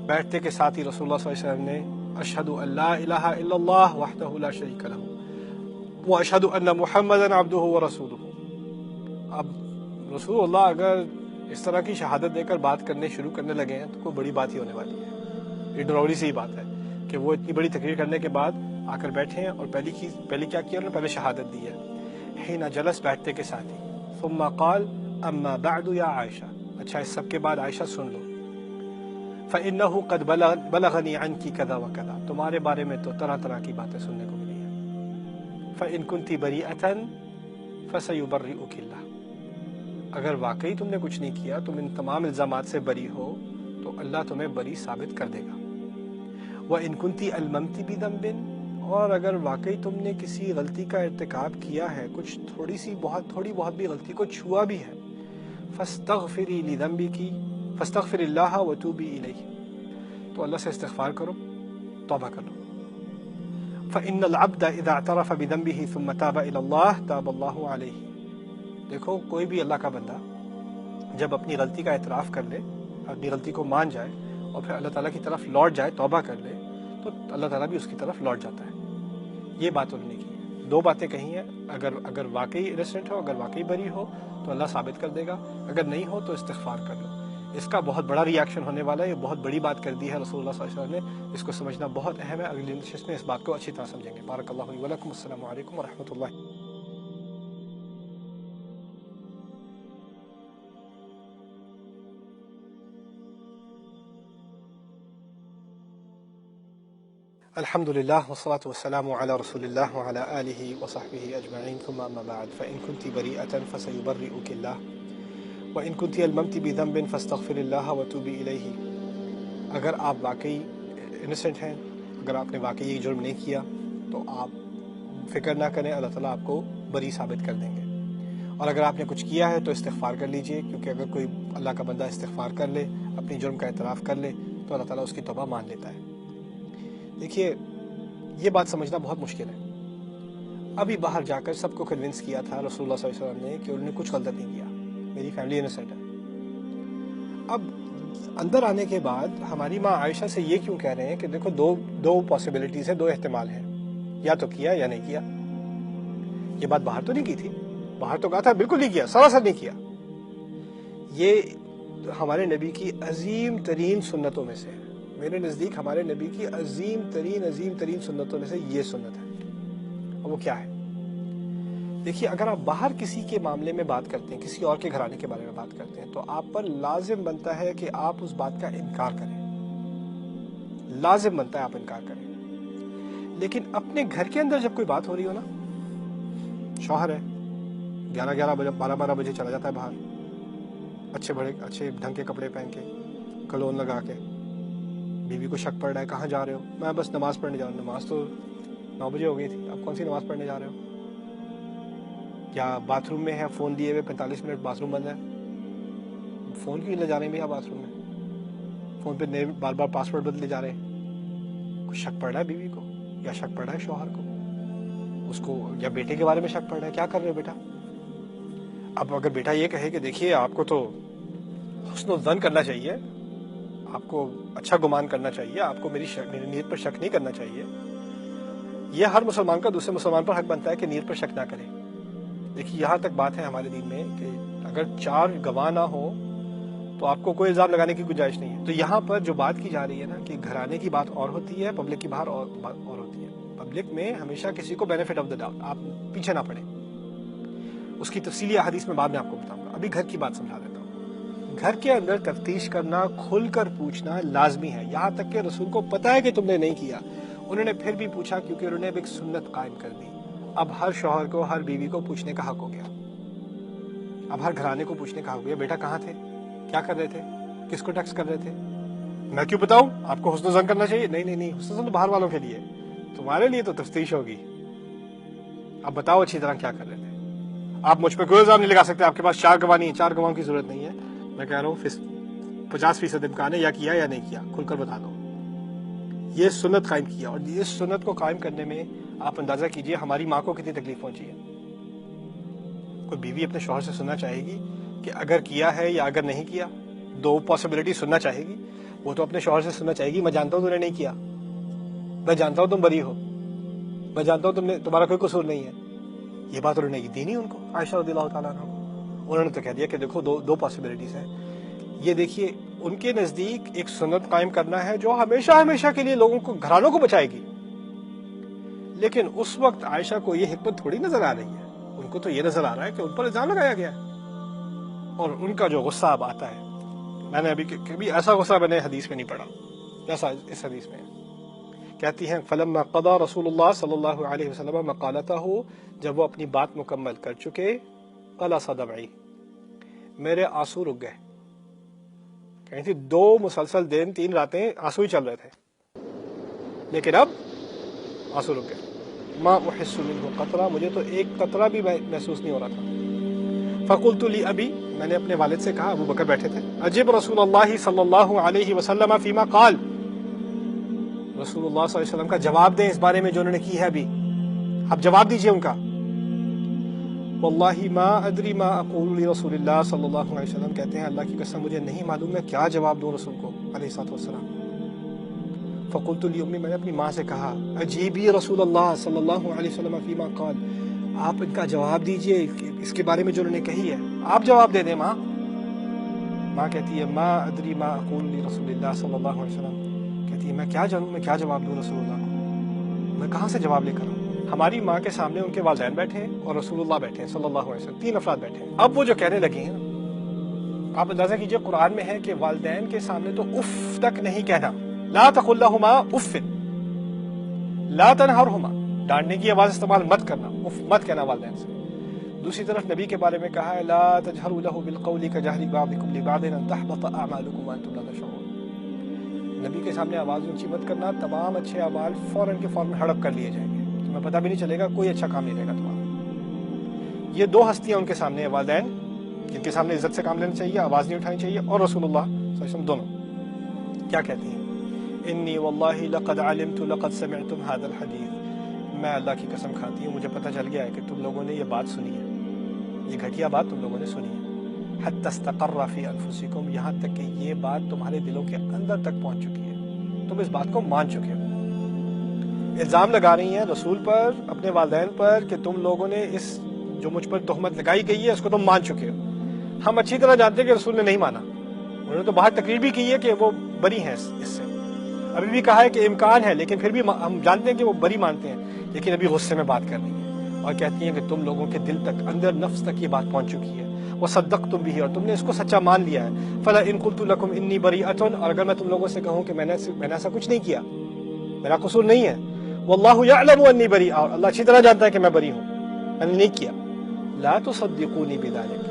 بیٹھتے کے ساتھ ہی رسول اللہ صلی اللہ علیہ وسلم نے اشہد ان لا الہ الا اللہ وحدہ لا شریک لہ واشہد ان محمدا عبدہ ورسولہ۔ اب رسول اللہ اگر اس طرح کی شہادت دے کر بات کرنے شروع کرنے لگے ہیں تو کوئی بڑی بات ہی ہونے والی ہے۔ یہ ڈراؤنی سی بات ہے کہ وہ اتنی بڑی تقریر کرنے کے بعد آ کر بیٹھے ہیں اور پہلی کیا کیا انہوں نے؟ پہلے شہادت دی ہے، حین جلس، بیٹھتے کے ساتھ ہی۔ ثم قال اما بعد یا عائشہ، اچھا اس سب کے بعد عائشہ سن لو، فإنه قد بلغنی عنکی کذا وکذا، تمہارے بارے میں تو طرح طرح کی باتیں سننے کو ملی ہیں۔ فإن كنت بریئة فسیبرئک اللہ، اگر واقعی تم نے کچھ نہیں کیا، تم ان تمام الزامات سے بری ہو تو اللہ تمہیں بری ثابت کر دے گا۔ وَإِن كُنْتِ أَلْمَمْتِ بِذَنْبٍ، اور اگر واقعی تم نے کسی غلطی کا ارتکاب کیا ہے، کچھ تھوڑی بہت بھی غلطی کو چھوا بھی ہے، فَاسْتَغْفِرِي لِذَنْبِكِ فَاسْتَغْفِرِ اللَّهَ وَتُوبِي إِلَيْهِ، تو اللہ سے استغفار کرو، توبہ کر لو۔ فَإِنَّ الْعَبْدَ إِذَا اعْتَرَفَ بِذَنْبِهِ ثُمَّ تَابَ إِلَى اللَّهِ تَابَ اللَّهُ عَلَيْهِ، دیکھو کوئی بھی اللہ کا بندہ جب اپنی غلطی کا اعتراف کر لے، اپنی غلطی کو مان جائے اور پھر اللہ تعالیٰ کی طرف لوٹ جائے، توبہ کر لے، تو اللہ تعالیٰ بھی اس کی طرف لوٹ جاتا ہے۔ یہ بات انہوں نے کی ہے، 2 باتیں کہی ہیں، اگر واقعی انسنٹ ہو، اگر واقعی بری ہو تو اللہ ثابت کر دے گا، اگر نہیں ہو تو استغفار کر لو۔ اس کا بہت بڑا ری ایکشن ہونے والا ہے، یہ بہت بڑی بات کر دی ہے رسول اللہ صلی اللہ علیہ وسلم نے، اس کو سمجھنا بہت اہم ہے۔ اگلی نشست میں اس بات کو اچھی طرح سمجھیں گے۔ بارک اللہ لی ولکم، السلام علیکم ورحمۃ اللہ۔ الحمد للہ والصلاة والسلام علی رسول اللہ وعلی آلہ وصحبہ اجمعین، ثم اما بعد، فإن كنت بریئة فسیبرئک اللہ وإن كنت ألممت بذنب فاستغفر اللہ وتوبی الیہ، اگر آپ واقعی انسنٹ ہیں، اگر آپ نے واقعی یہ جرم نہیں کیا تو آپ فکر نہ کریں، اللہ تعالیٰ آپ کو بری ثابت کر دیں گے۔ اور اگر آپ نے کچھ کیا ہے تو استغفار کر لیجئے، کیونکہ اگر کوئی اللہ کا بندہ استغفار کر لے، اپنی جرم کا اعتراف کر لے، تو اللہ تعالیٰ اس کی توبہ مان لیتا ہے۔ دیکھیے، یہ بات سمجھنا بہت مشکل ہے۔ ابھی باہر جا کر سب کو کنونس کیا تھا رسول اللہ صلی اللہ علیہ وسلم نے کہ انہوں نے کچھ غلط نہیں کیا، میری فیملی انوسنٹ ہے۔ اب اندر آنے کے بعد ہماری ماں عائشہ سے یہ کیوں کہہ رہے ہیں کہ دیکھو دو پاسبلٹیز ہیں، دو احتمال ہیں، یا تو کیا یا نہیں کیا۔ یہ بات باہر تو نہیں کی تھی، باہر تو کہا تھا بالکل نہیں کیا، سراسر نہیں کیا۔ یہ ہمارے نبی کی عظیم ترین سنتوں میں سے ہے، میرے نزدیک ہمارے نبی کی عظیم ترین سنتوں میں سے یہ سنت ہے۔ اور وہ کیا ہے؟ دیکھیے، اگر آپ باہر کسی کے معاملے میں بات کرتے ہیں، کسی اور کے گھرانے کے بارے میں بات کرتے ہیں، تو آپ پر لازم بنتا ہے کہ آپ اس بات کا انکار کریں، لازم بنتا ہے آپ انکار کریں۔ لیکن اپنے گھر کے اندر جب کوئی بات ہو رہی ہو نا، شوہر ہے 11 بجے 12 بجے چلا جاتا ہے باہر، اچھے ڈھنگ کے کپڑے پہن کے، کلون لگا کے، بیوی کو شک پڑ رہا ہے کہاں جا رہے ہو؟ میں بس نماز پڑھنے جا رہا ہوں۔ نماز تو 9 بجے ہو گئی تھی، اب کون سی نماز پڑھنے جا رہے ہو؟ یا باتھ روم میں ہے، فون لیے ہوئے 45 منٹ باتھ روم بند ہے، فون کیوں لے جا رہے ہیں بھیا باتھ روم میں؟ فون پہ بار بار پاسورڈ بدلے جا رہے ہیں۔ کچھ شک پڑ رہا ہے بیوی کو، یا شک پڑ رہا ہے شوہر کو، اس کو یا بیٹے کے بارے میں شک پڑ رہا ہے، کیا کر رہے ہو بیٹا؟ اب اگر بیٹا یہ کہے کہ دیکھیے آپ کو تو حسن الظن کرنا چاہیے، آپ کو اچھا گمان کرنا چاہیے، آپ کو میری نیت پر شک نہیں کرنا چاہیے، یہ ہر مسلمان کا دوسرے مسلمان پر حق بنتا ہے کہ نیت پر شک نہ کرے۔ دیکھیے، یہاں تک بات ہے ہمارے دین میں کہ اگر 4 گواہ نہ ہو تو آپ کو کوئی الزام لگانے کی گنجائش نہیں ہے۔ تو یہاں پر جو بات کی جا رہی ہے نا کہ گھرانے کی بات اور ہوتی ہے، پبلک کی باہر اور ہوتی ہے۔ پبلک میں ہمیشہ کسی کو بینیفٹ آف دا ڈاؤٹ، آپ پیچھے نہ پڑیں۔ اس کی تفصیلی احادیث میں بعد میں آپ کو بتاؤں گا، ابھی گھر کی بات سمجھا دیتا ہوں۔ گھر کے اندر تفتیش کرنا، کھل کر پوچھنا لازمی ہے، یہاں تک کہ رسول کو پتا ہے کہ تم نے نہیں کیا، انہوں نے پھر بھی پوچھا، کیونکہ انہوں نے اب ایک سنت قائم کر دی۔ اب ہر شوہر کو، ہر بیوی کو پوچھنے کا حق ہو گیا، اب ہر گھرانے کو پوچھنے کا حق ہو گیا، بیٹا کہاں تھے، کیا کر رہے تھے، کس کو ٹیکسٹ کر رہے تھے؟ میں کیوں بتاؤں؟ آپ کو حسن ظن کرنا چاہیے؟ نہیں، حسن ظن تو باہر والوں کے لیے، تمہارے لیے تو تفتیش ہوگی۔ اب بتاؤ اچھی طرح کیا کر رہے تھے۔ آپ مجھ پہ کوئی الزام نہیں لگا سکتے، آپ کے پاس 4 گواہ نہیں ہیں، 4 گواہوں کی ضرورت نہیں ہے۔ میں کہہ رہا ہوں 50% امکان ہے یا کیا یا نہیں کیا، کھل کر بتا دو۔ یہ سنت قائم کیا، اور اس سنت کو قائم کرنے میں آپ اندازہ کیجئے ہماری ماں کو کتنی تکلیف پہنچی ہے۔ کوئی بیوی اپنے شوہر سے سننا چاہے گی کہ اگر کیا ہے یا اگر نہیں کیا، 2 پاسبلٹی سننا چاہے گی، وہ تو اپنے شوہر سے سننا چاہے گی، میں جانتا ہوں تم نے نہیں کیا، میں جانتا ہوں تم بری ہو، میں جانتا ہوں تمہارا کوئی قصور نہیں ہے۔ یہ بات انہوں نے دی نہیں ان کو، عائشہ رضی اللہ تعالیٰ عنہ کو۔ انہوں نے تو کہہ دیا کہ دیکھو 2 پاسبلٹیز ہیں۔ یہ دیکھیے، ان کے نزدیک ایک سنت قائم کرنا ہے جو ہمیشہ کے لیے لوگوں کو، گھرانوں کو بچائے گی۔ لیکن اس وقت عائشہ کو یہ حکمت تھوڑی نظر آ رہی ہے، ان کو تو یہ نظر آ رہا ہے کہ ان پر الزام لگایا گیا ہے، اور ان کا جو غصہ اب آتا ہے، میں نے ابھی کبھی ایسا غصہ میں نے حدیث میں نہیں پڑھا جیسا اس حدیث میں ہے۔ کہتی ہیں فلما قضى رسول اللہ صلی اللہ علیہ وسلم مقالتہ، جب وہ اپنی بات مکمل کر چکے، قلص دمعی، میرے آنسو رک گئے۔ کہیں تھی 2 مسلسل دن 3 راتیں آنسو ہی چل رہے تھے، لیکن اب آنسو رک گئے۔ ما احس منہ قطرہ، مجھے تو ایک قطرہ بھی محسوس نہیں ہو رہا تھا۔ فقلت لی ابی، میں نے اپنے والد سے کہا، ابو بکر بیٹھے تھے، عجب رسول اللہ صلی اللہ علیہ وسلم فیما قال، رسول اللہ صلی اللہ علیہ وسلم کا جواب دیں اس بارے میں جو انہوں نے کی ہے ابھی، آپ جواب دیجئے ان کا۔ واللہ ما ادری ما اقول لرسول اللہ صلی اللہ علیہ وسلم، کہتے ہیں اللہ کی قسم مجھے نہیں معلوم میں کیا جواب دوں رسول کو علیہ الصلوۃ والسلام۔ فقلت لی امی، میں نے اپنی ماں سے کہا، اجیبی رسول اللہ صلی اللہ علیہ وسلم فیما قال، آپ ان کا جواب دیجئے اس کے بارے میں جو انہوں نے کہی ہے، آپ جواب دے دیں ماں۔ ماں کہتی ہے ما ادری ما اقول لرسول اللہ صلی اللہ علیہ وسلم، کہتی ہے میں کیا جانوں، میں کیا جواب دوں رسول اللہ کو، میں کہاں سے جواب لے کر آؤں۔ ہماری ماں کے سامنے ان کے والدین بیٹھے ہیں اور رسول اللہ بیٹھے ہیں صلی اللہ علیہ وسلم، 3 افراد بیٹھے ہیں۔ اب وہ جو کہنے لگے ہیں، آپ اندازہ کیجئے قرآن میں ہے کہ والدین کے سامنے تو اف تک نہیں کہنا، لا تقل لهما اف، لا تنہرهما، ڈانٹنے کی آواز استعمال مت کرنا، اف مت کہنا والدین سے۔ دوسری طرف نبی کے بارے میں کہا ہے لا تجهروا له بالقول كجهر بعضكم لبعض ان تحبط اعمالكم وانتم لا تشعرون، نبی کے سامنے آواز اونچی مت کرنا، تمام اچھے اعمال فوراً کے فوراً ہڑپ کر لیے جائیں گے، تمہیں پتہ بھی نہیں چلے گا، کوئی اچھا کام نہیں رہے گا تمہارا۔ یہ دو ہستیاں ان کے سامنے ہیں، والدین جن کے سامنے عزت سے کام لینا چاہیے، آواز نہیں اٹھانی چاہیے، اور رسول اللہ صلی اللہ علیہ وسلم، دونوں کیا کہتی ہیں؟ انی واللہ لقد علمت لقد سمعتم هذا الحدیث، میں اللہ کی قسم کھاتی ہوں مجھے پتہ چل گیا ہے کہ تم لوگوں نے یہ بات سنی ہے، یہ گھٹیا بات تم لوگوں نے سنی ہے، حتی استقر فی انفسکم، یہاں تک کہ یہ بات تمہارے دلوں کے اندر تک پہنچ چکی ہے، تم اس بات کو مان چکے ہو۔ الزام لگا رہی ہیں رسول پر، اپنے والدین پر، کہ تم لوگوں نے اس جو مجھ پر تہمت لگائی گئی ہے اس کو تم مان چکے ہو۔ ہم اچھی طرح جانتے ہیں کہ رسول نے نہیں مانا، انہوں نے تو باہر تقریر بھی کی ہے کہ وہ بری ہیں اس سے، ابھی بھی کہا ہے کہ امکان ہے، لیکن پھر بھی ہم جانتے ہیں کہ وہ بری مانتے ہیں، لیکن ابھی غصے میں بات کر رہی ہیں اور کہتی ہیں کہ تم لوگوں کے دل تک، اندر نفس تک یہ بات پہنچ چکی ہے، وصدقتم بھی، اور تم نے اس کو سچا مان لیا ہے۔ فلا ان قلت لکم انی بریۃ، اور اگر میں تم لوگوں سے کہوں کہ میں نے ایسا کچھ نہیں کیا، میرا قصور نہیں ہے، واللہ یعلم انی بریء، اور اللہ اچھی طرح جانتا ہے کہ میں بری ہوں، میں نے نہیں کیا، لا تصدقونی بذلک،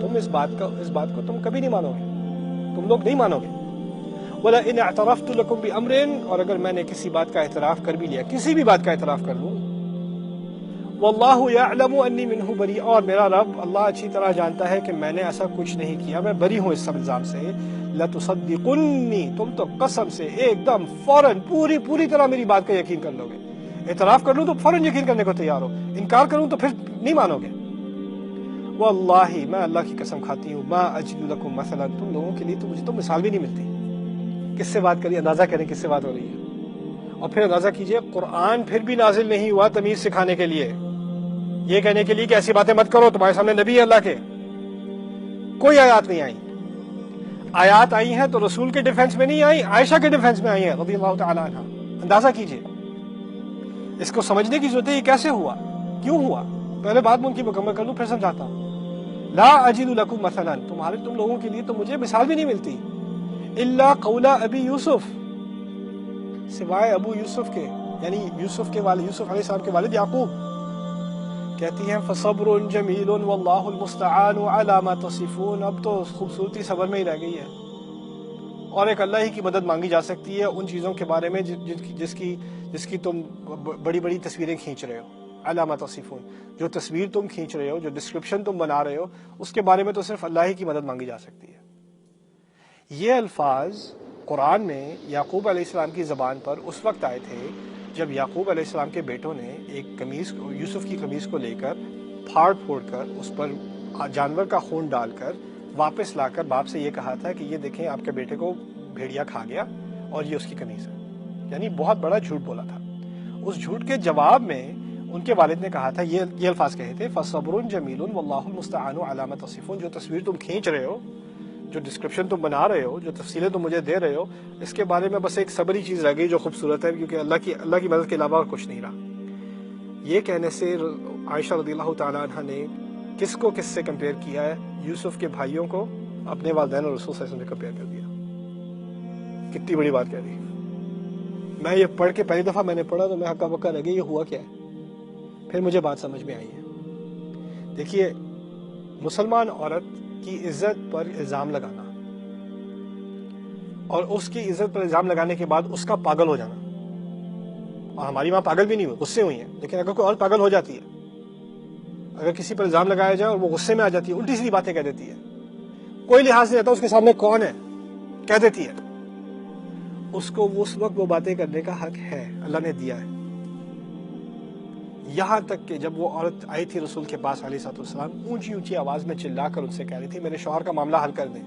تم اس بات کو تم کبھی نہیں مانو گے، تم لوگ نہیں مانو گے۔ ولا ان اعترفت لکم بامر، اور اگر میں نے کسی بات کا اعتراف کر بھی لیا، کسی بھی بات کا اعتراف کر لوں، واللہ یعلم انی منہ بریء، اور میرا رب اللہ اچھی طرح جانتا ہے کہ میں نے ایسا کچھ نہیں کیا، میں بری ہوں اس سب الزام سے، لتصدقنی، تم تو قسم سے ایک دم فوراً پوری طرح میری بات کا یقین کر لو گے، اعتراف کر لوں تو فوراً یقین کرنے کو تیار ہو، انکار کروں تو پھر نہیں مانو گے۔ واللہ، میں اللہ کی قسم کھاتی ہوں، ما اجد لکم مثلا، تم لوگوں کے لیے تو مجھے تو مثال بھی نہیں ملتی۔ کس سے بات کری؟ اندازہ کریں کس سے بات ہو رہی ہے، اور پھر اندازہ کیجئے قرآن پھر بھی نازل نہیں ہوا تمیز سکھانے کے لیے، یہ کہنے کے لیے کہ ایسی باتیں مت کرو، تمہارے سامنے نبی ہے اللہ کے، کوئی آیات نہیں آئی۔ آیات آئی ہیں تو رسول کے ڈیفنس میں نہیں آئی، عائشہ کے ڈیفنس میں آئی ہیں رضی اللہ تعالی عنہ۔ اندازہ کیجئے، اس کو سمجھنے کی ضرورت ہے، یہ کیسے ہوا، کیوں ہوا۔ پہلے بات میں ان کی مکمل کر لوں پھر سمجھاتا ہوں۔ لا اجد لکم مثلا، تم لوگوں کے لیے تو مجھے مثال بھی نہیں ملتی، الا قول ابی یوسف، سوائے ابو یوسف کے، یعنی یوسف علیہ السلام کے والد یعقوب۔ کہتی ہیں فصبر جمیل واللہ المستعان علی ما تصفون، اب تو خوبصورتی صبر میں ہی رہ گئی ہے، اور ایک اللہ ہی کی مدد مانگی جا سکتی ہے ان چیزوں کے بارے میں جس کی تم بڑی بڑی تصویریں کھینچ رہے ہو، علی ما تصفون، جو تصویر تم کھینچ رہے ہو، جو ڈسکرپشن تم بنا رہے ہو، اس کے بارے میں تو صرف اللہ ہی کی مدد مانگی جا سکتی ہے۔ یہ الفاظ قرآن میں یعقوب علیہ السلام کی زبان پر اس وقت آئے تھے جب یعقوب علیہ السلام کے بیٹوں نے ایک قمیص، یوسف کی قمیص کو لے کر پھاڑ پھوڑ کر اس پر جانور کا خون ڈال کر واپس لا کر باپ سے یہ کہا تھا کہ یہ دیکھیں آپ کے بیٹے کو بھیڑیا کھا گیا اور یہ اس کی قمیص ہے، یعنی بہت بڑا جھوٹ بولا تھا۔ اس جھوٹ کے جواب میں ان کے والد نے کہا تھا، یہ الفاظ کہے تھے فصبر جمیل واللہ المستعان علی ما تصفون، جو تصویر تم کھینچ رہے ہو، جو ڈسکرپشن تم بنا رہے ہو، جو تفصیلیں تم مجھے دے رہے ہو، اس کے بارے میں بس ایک صبری چیز رہ گئی جو خوبصورت ہے، کیونکہ اللہ کی مدد کے علاوہ اور کچھ نہیں رہا۔ یہ کہنے سے عائشہ رضی اللہ تعالی عنہ نے کس سے کمپیئر کیا ہے؟ یوسف کے بھائیوں کو اپنے والدین اور رسول صلی اللہ علیہ وسلم سے کمپیئر کر دیا۔ کتنی بڑی بات کہہ دی۔ میں یہ پڑھ کے پہلی دفعہ میں نے پڑھا تو میں ہکا بکا رہ گئی، یہ ہوا کیا ہے؟ پھر مجھے بات سمجھ میں آئی ہے۔ دیکھیے، مسلمان عورت کی عزت پر الزام لگانا اور اس کی عزت پر الزام لگانے کے بعد اس کا پاگل ہو جانا، اور ہماری ماں پاگل بھی نہیں ہوئی، غصے ہوئی ہیں، لیکن اگر کوئی اور پاگل ہو جاتی ہے، اگر کسی پر الزام لگایا جائے اور وہ غصے میں آ جاتی ہے، الٹی سیدھی باتیں کہہ دیتی ہے، کوئی لحاظ نہیں رہتا اس کے سامنے کون ہے، کہہ دیتی ہے، اس کو اس وقت وہ باتیں کرنے کا حق ہے، اللہ نے دیا ہے۔ یہاں تک کہ جب وہ عورت آئی تھی رسول کے پاس علیہ السلام، اونچی آواز میں چلا کر ان سے کہہ رہی تھی میرے شوہر کا معاملہ حل کر دیں،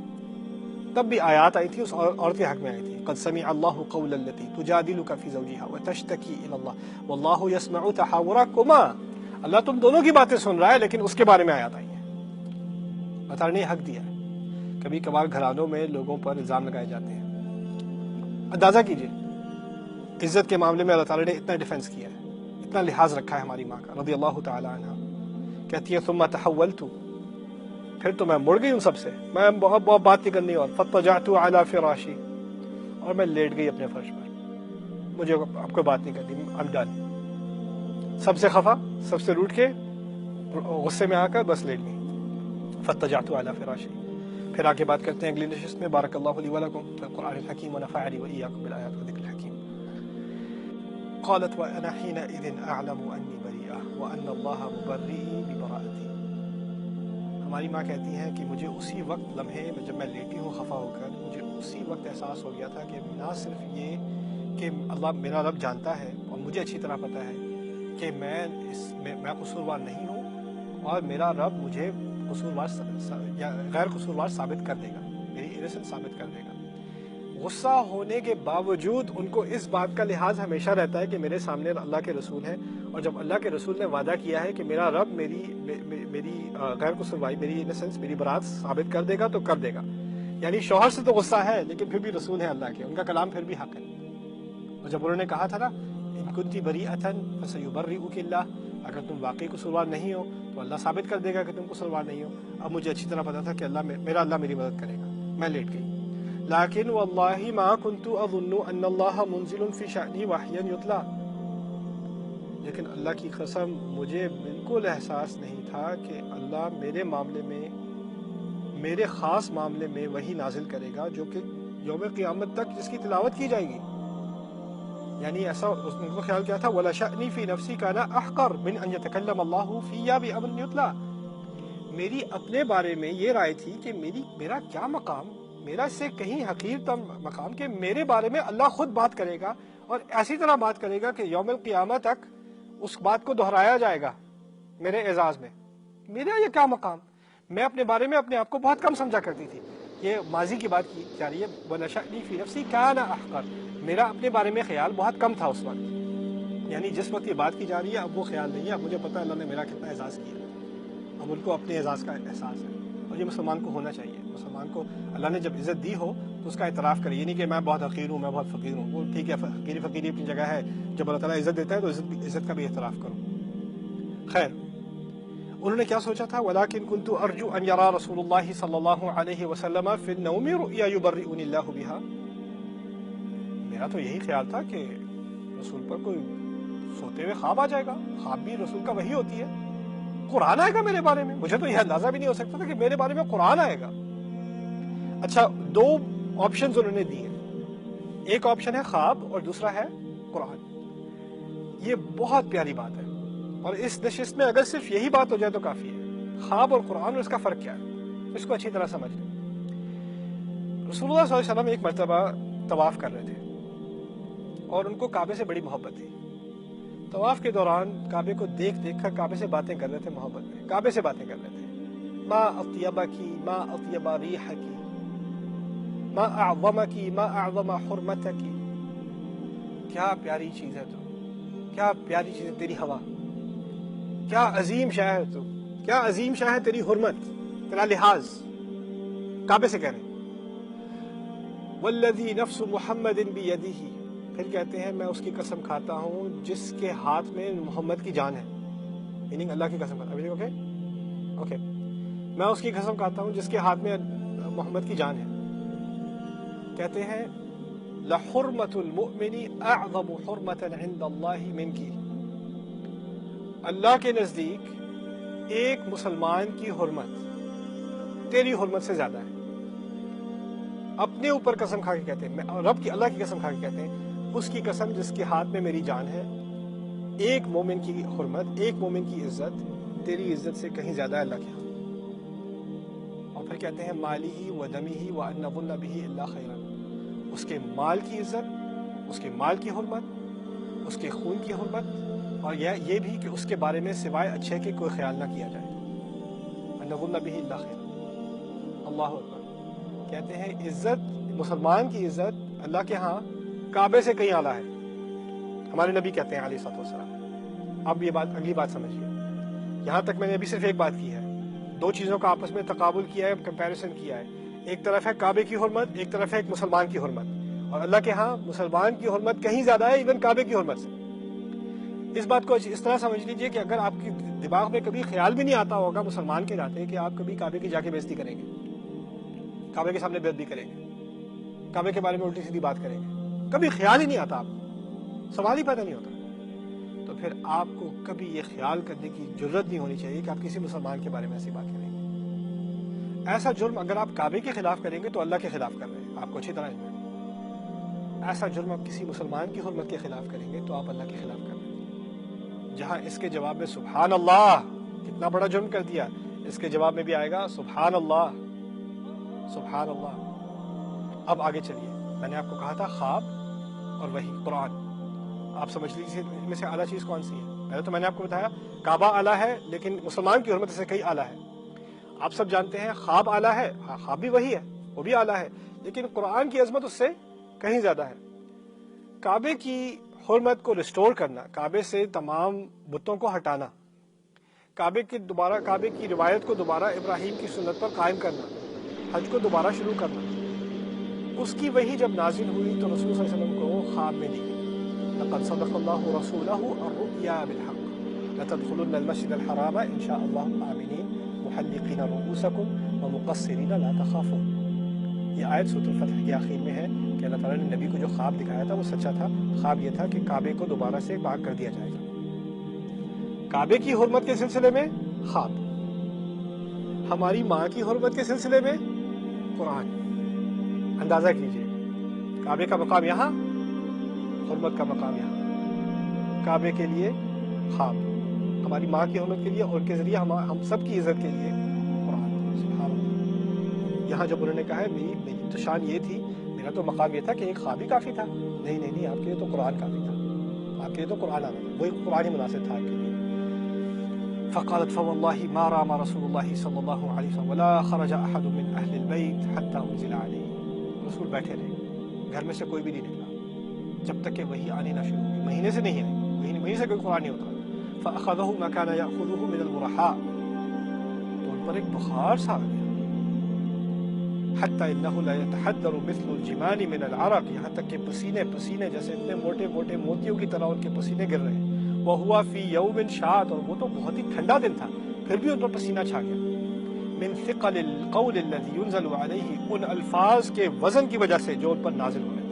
تب بھی آیات آئی تھی، اس عورت کے حق میں آئی تھی، قد سمع اللہ قول التي تجادلك في زوجها وتشتكي الى الله والله يسمع تحاوركما، اللہ تم دونوں کی باتیں سن رہا ہے، لیکن اس کے بارے میں آیات آئی ہیں، بتا نے حق دیا ہے۔ کبھی کبھار گھرانوں میں لوگوں پر الزام لگائے جاتے ہیں، اندازہ کیجئے عزت کے معاملے میں اللہ تعالیٰ نے اتنا ڈیفنس کیا ہے، اتنا لحاظ رکھا ہے ہماری ماں کا رضی اللہ تعالی عنہ۔ کہتی ہے ثم تحولت، پھر تو میں مڑ گئی ان سب سے، میں بہت بات نہیں کرنی، اور فاضطجعت علی فراشی، اور میں لیٹ گئی اپنے فرش پر، مجھے اب کوئی بات نہیں کرنی، I'm done۔ سب سے خفا، سب سے روٹ کے غصے میں آ کر بس لیٹ گئی، فاضطجعت علی فراشی۔ پھر آگے بات کرتے ہیں اگلی نشست میں۔ بارک اللہ لی ولکم فی القرآن الحکیم ونفعنی وإیاکم بالآیات والذکر الحکیم۔ قالت وأنا حينئذ أعلم أني بريئة وأن الله مبرئي ببراءتي. ہماری ماں کہتی ہیں کہ مجھے اسی وقت لمحے جب میں لیٹی ہوں خفا ہو کر، مجھے اسی وقت احساس ہو گیا تھا کہ نہ صرف یہ کہ اللہ میرا رب جانتا ہے اور مجھے اچھی طرح پتہ ہے کہ میں قصوروار نہیں ہوں، اور میرا رب مجھے قصوروار یا غیر قصوروار ثابت کر دے گا، میری انسنٹ ثابت کر دے گا. غصہ ہونے کے باوجود ان کو اس بات کا لحاظ ہمیشہ رہتا ہے کہ میرے سامنے اللہ کے رسول ہیں، اور جب اللہ کے رسول نے وعدہ کیا ہے کہ میرا رب میری غیر قصورواری، میری انسنس، میری برات ثابت کر دے گا تو کر دے گا. یعنی شوہر سے تو غصہ ہے لیکن پھر بھی رسول ہے اللہ کے، ان کا کلام پھر بھی حق ہے. اور جب انہوں نے کہا تھا نا ان کنتی بریئۃ فسیبرئک اللہ، اگر تم واقعی قصوروار نہیں ہو تو اللہ ثابت کر دے گا کہ تم قصوروار نہیں ہو. اب مجھے اچھی طرح پتا تھا کہ اللہ میری مدد کرے گا. میں لیٹ گئی. لیکن واللہ ما كنت اظن ان اللہ منزل فی شأنی وحیا یتلا، لیکن اللہ کی قسم مجھے بالکل احساس نہیں تھا کہ اللہ میرے معاملے میں، میرے خاص معاملے میں وہی نازل کرے گا جو کہ یوم قیامت تک جس کی تلاوت کی جائے گی. یعنی ایسا اس نے کو خیال کیا تھا ولا شأنی فی نفسی کان احقر من ان یتکلم اللہ فی بامر یتلا. میری اپنے بارے میں یہ رائے تھی کہ میرا کیا مقام، میرا اس سے کہیں حقیر تر مقام کہ میرے بارے میں اللہ خود بات کرے گا اور ایسی طرح بات کرے گا کہ یوم القیامت تک اس بات کو دہرایا جائے گا میرے اعزاز میں. میرا یہ کیا مقام. میں اپنے بارے میں اپنے آپ کو بہت کم سمجھا کرتی تھی. یہ ماضی کی بات کی جا رہی ہے. وَلَا شَأْنِي فِي نَفْسِي كَانَ أَحْقَرَ، میرا اپنے بارے میں خیال بہت کم تھا اس وقت. یعنی جس وقت یہ بات کی جا رہی ہے اب وہ خیال نہیں ہے، اب مجھے پتا ہے اللہ نے میرا کتنا اعزاز کیا. اب ان کو اپنے اعزاز کا احساس ہے، اور یہ مسلمان کو ہونا چاہیے. مسلمان کو اللہ نے جب عزت دی ہو تو اس کا اعتراف کرے. یہ نہیں کہ میں بہت حقیر ہوں، میں بہت فقیر ہوں. وہ ٹھیک ہے، فقیری اپنی جگہ ہے. جب اللہ تعالیٰ عزت دیتا ہے تو عزت کا بھی اعتراف کرو. خیر، انہوں نے کیا سوچا تھا وَلَكِنْ كُنْتُ أَرْجُو أَنْ يَرَى رَسُولُ اللَّهِ صلی اللہ علیہ وسلم فِي النَّوْمِ رُؤْيَا يُبَرِّئُنِ اللَّهُ بِهَا. میرا تو یہی خیال تھا کہ رسول پر کوئی سوتے ہوئے خواب آ جائے گا. خواب بھی رسول کا وحی ہوتی ہے. قرآن آئے گا میرے بارے میں. مجھے تو یہ اندازہ بھی نہیں ہو سکتا تھا کہ میرے بارے میں قرآن آئے گا. اچھا، دو آپشنز انہوں نے دیے. ایک آپشن ہے خواب اور دوسرا ہے قرآن. یہ بہت پیاری بات ہے، اور اس نشست میں اگر صرف یہی بات ہو جائے تو کافی ہے. خواب اور قرآن اور اس کا فرق کیا ہے، اس کو اچھی طرح سمجھ لیں. رسول اللہ صلی اللہ علیہ وسلم ایک مرتبہ طواف کر رہے تھے اور ان کو کعبے سے بڑی محبت تھی. طواف کے دوران کعبے کو دیکھ دیکھ کر کعبے سے باتیں کر رہے تھے. محبت میں کعبے سے باتیں کر رہے تھے. ما اطیبکی، ما اطیب ریحکی، ما اعظمکی، ما اعظم حرمتکی. کیا پیاری چیز ہے تو، کیا پیاری چیز ہے تیری ہوا، کیا عظیم شے ہے تو، کیا عظیم شے ہے تیری حرمت، تیرا لحاظ. کعبے سے کہہ رہے ہیں. والذی نفس محمد بیدہ، پھر کہتے ہیں میں اس کی قسم کھاتا ہوں جس کے ہاتھ میں محمد کی جان ہے. میننگ اللہ کی قسم کھاتا ہوں. اوکے، میں اس کی قسم کھاتا ہوں جس کے ہاتھ میں محمد کی جان ہے. کہتے ہیں لحرمت المؤمن اعظم حرمت عند اللہ منکی. اللہ کے نزدیک ایک مسلمان کی حرمت تیری حرمت سے زیادہ ہے. اپنے اوپر قسم کھا کے کہتے ہیں، رب کی، اللہ کی قسم کھا کے کہتے ہیں اس کی قسم جس کے ہاتھ میں میری جان ہے، ایک مومن کی حرمت، ایک مومن کی عزت تیری عزت سے کہیں زیادہ ہے اللہ کے ہاں. اور پھر کہتے ہیں مالی و دمی و ان نظن به الا خیرا. اس کے مال کی عزت، اس کے مال کی حرمت، اس کے خون کی حرمت، اور یہ بھی کہ اس کے بارے میں سوائے اچھے کے کوئی خیال نہ کیا جائے. ان نظن به الا خیرا. اللہ اکبر. کہتے ہیں عزت، مسلمان کی عزت اللہ کے ہاں کعبے سے کہیں اعلیٰ ہے. ہمارے نبی کہتے ہیں علیہ الصلوۃ والسلام. اب یہ بات، اگلی بات سمجھیے. یہاں تک میں نے ابھی صرف ایک بات کی ہے، دو چیزوں کا آپس میں تقابل کیا ہے، کمپیریزن کیا ہے. ایک طرف ہے کعبے کی حرمت، ایک طرف ہے ایک مسلمان کی حرمت. اور اللہ کے ہاں مسلمان کی حرمت کہیں زیادہ ہے ایون کعبے کی حرمت سے. اس بات کو اس طرح سمجھ لیجئے کہ اگر آپ کی دماغ میں کبھی خیال بھی نہیں آتا ہوگا مسلمان کے ناطے کہ آپ کبھی کعبے کی جا کے بےزتی کریں گے، کعبے کے سامنے بے ادبی کریں گے، کعبے کے بارے میں الٹی سیدھی بات کریں گے، کبھی خیال ہی نہیں آتا، آپ کو سوال ہی پیدا نہیں ہوتا، تو پھر آپ کو کبھی یہ خیال کرنے کی جرت نہیں ہونی چاہیے کہ آپ کسی مسلمان کے بارے میں ایسی بات کریں گے. ایسا جرم اگر آپ کعبے کے خلاف کریں گے تو اللہ کے خلاف کر رہے ہیں. آپ کو اچھی طرح ایسا جرم آپ کسی مسلمان کی حرمت کے خلاف کریں گے تو آپ اللہ کے خلاف کر رہے ہیں. جہاں اس کے جواب میں سبحان اللہ کتنا بڑا جرم کر دیا، اس کے جواب میں بھی آئے گا سبحان اللہ سبحان اللہ. اب آگے چلیے، میں نے آپ کو کہا تھا خواب اور وحی قرآن. آپ سمجھ لیجیے ان میں سے اعلیٰ چیز کون سی ہے. پہلے تو میں نے آپ کو بتایا کعبہ اعلیٰ ہے، لیکن مسلمان کی حرمت سے کئی اعلیٰ ہے. آپ سب جانتے ہیں خواب اعلیٰ ہے، ہاں خواب بھی وہی ہے، وہ بھی اعلیٰ ہے، لیکن قرآن کی عظمت اس سے کہیں زیادہ ہے. کعبے کی حرمت کو ریسٹور کرنا، کعبے سے تمام بتوں کو ہٹانا، کعبے کی روایت کو دوبارہ ابراہیم کی سنت پر قائم کرنا، حج کو دوبارہ شروع کرنا، اس کی وحی جب نازل ہوئی تو رسول صلی اللہ علیہ وسلم کو خواب میں دی. لقد صدق اللہ رسولہ الرؤیا بالحق لتدخلن المسجد الحرام ان شاء اللہ آمنین محلقین رؤوسکم ومقصرین لا تخافون. یہ آیت سورۃ الفتح کے آخر میں ہے کہ اللہ تعالیٰ نے نبی کو جو خواب دکھایا تھا وہ سچا تھا. خواب یہ تھا کہ کعبے کو دوبارہ سے پاک کر دیا جائے گا. کعبے کی حرمت کے سلسلے میں خواب، ہماری ماں کی حرمت کے سلسلے میں قرآن. اندازہ کیجئے، کعبے کا مقام یہاں، حرمت کا مقام یہاں. کعبے کے لیے خواب، ہماری ماں کی حرمت کے لیے اور کے ذریعے ہم سب کی عزت کے لیے قرآن. سبحان اللہ. یہاں جب انہوں نے کہا ہے میری تو شان یہ تھی، میرا تو مقام یہ تھا کہ ایک خواب ہی کافی تھا. نہیں، آپ کے لیے تو قرآن کافی تھا، آپ کے لیے تو قرآن آنا تھا، وہی قرآن ہی مناسب تھا آپ کے لیے. فقالت فوالله ما رام رسول الله صلی اللہ علیہ وسلم ولا خرج احد من اہل البیت حتى انزل علیہ. رسول بیٹھے رہے، گھر میں سے کوئی بھی نہیں نکلا جب تک کہ وحی آنی نہ شروع ہوئی. مہینے سے نہیں آئی، مہینے سے کوئی قرآن نہیں ہوتا. فاخذه ما كان ياخذه من البرحاء، تو ان پر ایک بخار سا آ گیا. حتى انه لا يتحدر مثل الجمان من العرق، یہاں تک کہ پسینے جیسے اتنے موٹے موٹے موتیوں کی طرح ان کے پسینے گر رہے ہیں. وَهُوَ فِي يَوْمٍ شَاعٍ، اور وہ تو بہت ہی ٹھنڈا دن تھا، پھر بھی ان پر پسینہ چھا گیا. مِنْ ثِقَلِ الْقَوْلِ الَّذِي يُنزَلُ عَلَيْهِ، ان الفاظ کے وزن کی وجہ سے جو ان پر نازل ہوئے.